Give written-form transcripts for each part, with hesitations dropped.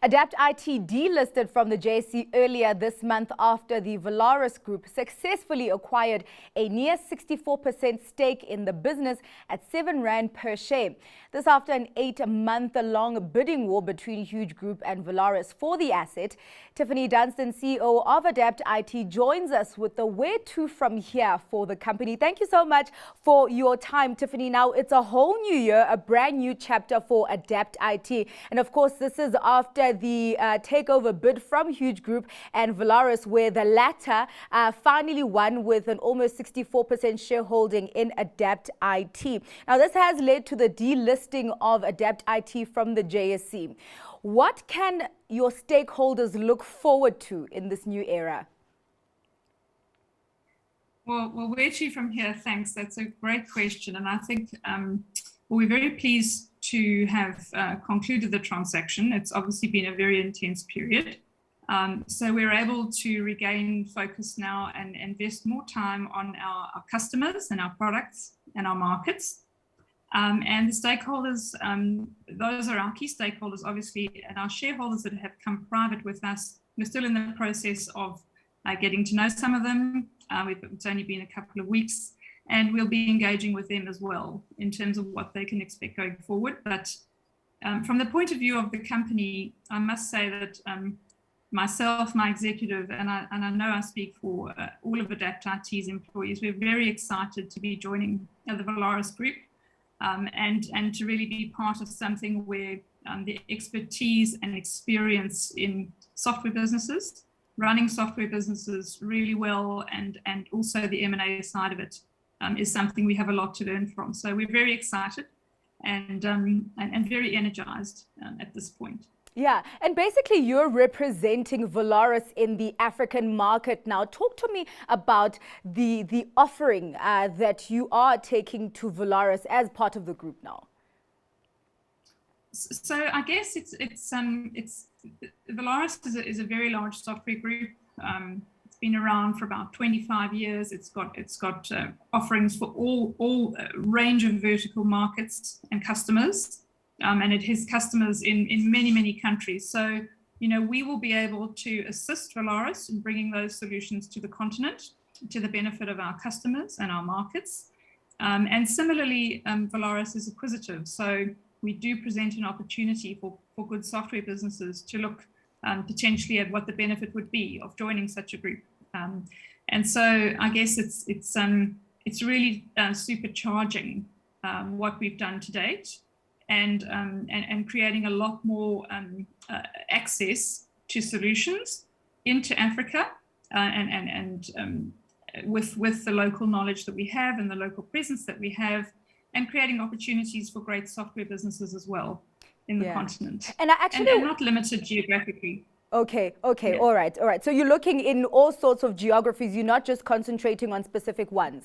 Adapt IT delisted from the JSE earlier this month after the Valaris Group successfully acquired a near 64% stake in the business at R7 per share. This after an 8-month-long bidding war between Huge Group and Valaris for the asset. Tiffany, Dunsdon, CEO of Adapt IT, joins us with the where to from here for the company. Thank you so much for your time, Tiffany. Now, it's a whole new year, a brand new chapter for Adapt IT. And of course, this is after the takeover bid from Huge Group and Valaris, where the latter finally won with an almost 64% shareholding in Adapt IT. Now, this has led to the delisting of Adapt IT from the JSE. What can your stakeholders look forward to in this new era? Well, where to from here? Thanks. That's a great question. And I think we're very pleased to have concluded the transaction. It's obviously been a very intense period. So we're able to regain focus now and invest more time on our customers and our products and our markets. And the stakeholders, those are our key stakeholders, obviously, and our shareholders that have come private with us. We're still in the process of getting to know some of them. It's only been a couple of weeks, and we'll be engaging with them as well in terms of what they can expect going forward. But from the point of view of the company, I must say that myself, my executive, and I know I speak for all of Adapt IT's employees, we're very excited to be joining the Valaris Group and to really be part of something where the expertise and experience in software businesses, running software businesses really well, and also the M&A side of it is something we have a lot to learn from. So we're very excited and very energized at this point. Yeah, and basically you're representing Valaris in the African market now. Talk to me about the offering that you are taking to Valaris as part of the group now. So I guess it's Valaris is a very large software group. It's been around for about 25 years. It's got offerings for all range of vertical markets and customers. And it has customers in many countries. So, we will be able to assist Valaris in bringing those solutions to the continent to the benefit of our customers and our markets. And similarly, Valaris is acquisitive. So we do present an opportunity for good software businesses to look potentially at what the benefit would be of joining such a group. And so I guess it's really supercharging what we've done to date. And creating a lot more access to solutions into Africa and with the local knowledge that we have and the local presence that we have, and creating opportunities for great software businesses as well in the continent. And and not limited geographically. Okay, yeah. All right. So you're looking in all sorts of geographies. You're not just concentrating on specific ones.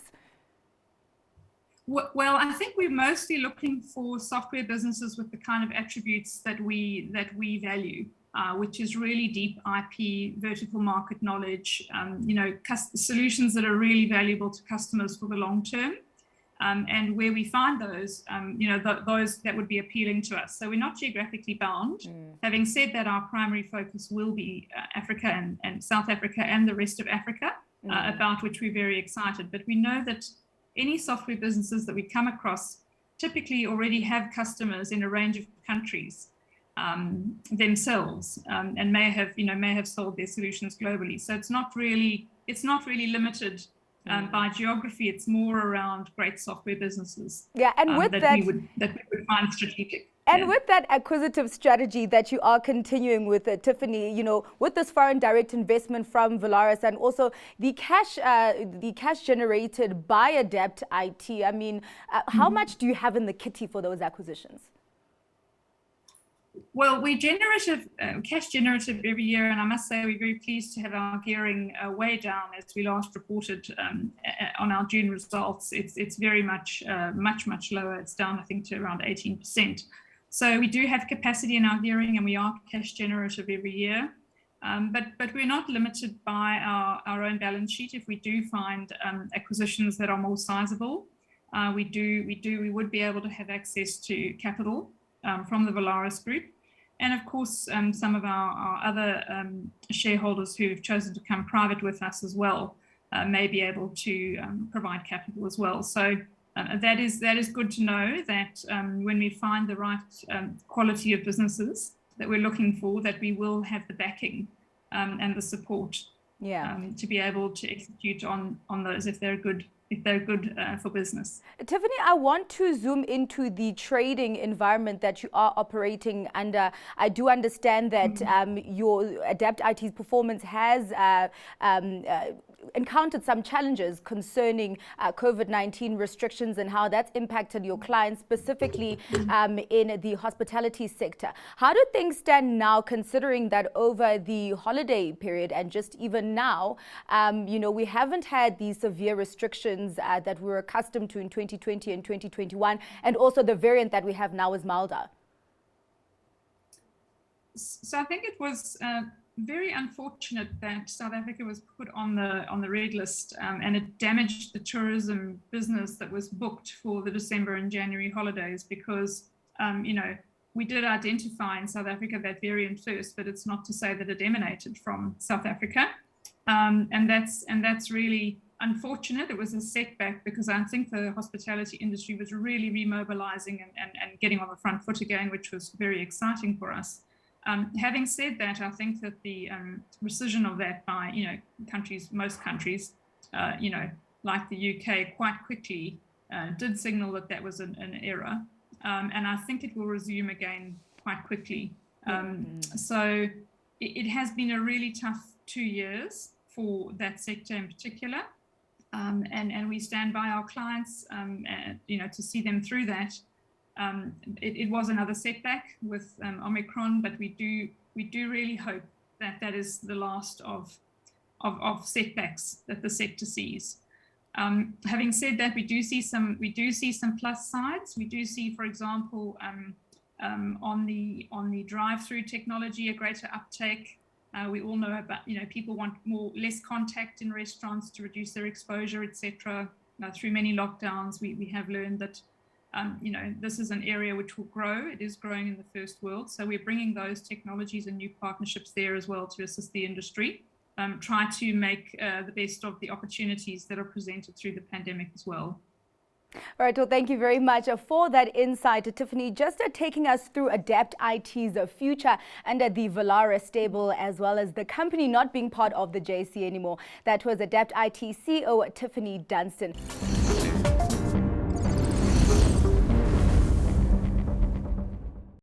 Well, I think we're mostly looking for software businesses with the kind of attributes that we value, which is really deep IP, vertical market knowledge, solutions that are really valuable to customers for the long term. And where we find those, those that would be appealing to us. So we're not geographically bound. Having said that, our primary focus will be Africa and South Africa and the rest of Africa, about which we're very excited. But we know that any software businesses that we come across typically already have customers in a range of countries themselves, and may have sold their solutions globally. So it's not really limited by geography. It's more around great software businesses. Yeah, and with that we would find strategic. And with that acquisitive strategy that you are continuing with, Tiffany, with this foreign direct investment from Valaris and also the cash generated by Adapt IT, I mean, how much do you have in the kitty for those acquisitions? Well, we cash generative every year, and I must say we're very pleased to have our gearing way down as we last reported on our June results. It's very much lower. It's down, I think, to around 18%. So we do have capacity in our gearing, and we are cash generative every year. But we're not limited by our own balance sheet. If we do find acquisitions that are more sizable, we would be able to have access to capital from the Valaris Group. And of course, some of our other shareholders who've chosen to come private with us as well may be able to provide capital as well. So that is good to know that when we find the right quality of businesses that we're looking for, that we will have the backing and the support to be able to execute on those if they're good for business. Tiffany, I want to zoom into the trading environment that you are operating under. I do understand that your Adapt IT's performance has encountered some challenges concerning COVID-19 restrictions and how that's impacted your clients, specifically in the hospitality sector. How do things stand now, considering that over the holiday period and just even now, we haven't had these severe restrictions that we were accustomed to in 2020 and 2021, and also the variant that we have now is milder? So I think it was very unfortunate that South Africa was put on the red list, and it damaged the tourism business that was booked for the December and January holidays, because we did identify in South Africa that variant first, but it's not to say that it emanated from South Africa, and that's really unfortunate. It was a setback, because I think the hospitality industry was really remobilizing and getting on the front foot again, which was very exciting for us. Having said that, I think that the rescission of that by most countries, like the UK, quite quickly did signal that that was an error, and I think it will resume again quite quickly. So it has been a really tough 2 years for that sector in particular, and we stand by our clients, to see them through that. It was another setback with Omicron, but we do really hope that that is the last of setbacks that the sector sees. Having said that, we do see some plus sides. We do see, for example, on the drive-through technology, a greater uptake. We all know about people want less contact in restaurants to reduce their exposure, etc. Through many lockdowns, we have learned that this is an area which will grow. It is growing in the first world. So we're bringing those technologies and new partnerships there as well to assist the industry, try to make the best of the opportunities that are presented through the pandemic as well. All right, well, thank you very much for that insight, Tiffany. Just taking us through Adapt IT's future under the Valaris stable, as well as the company not being part of the JC anymore. That was Adapt IT CEO Tiffany Dunsdon.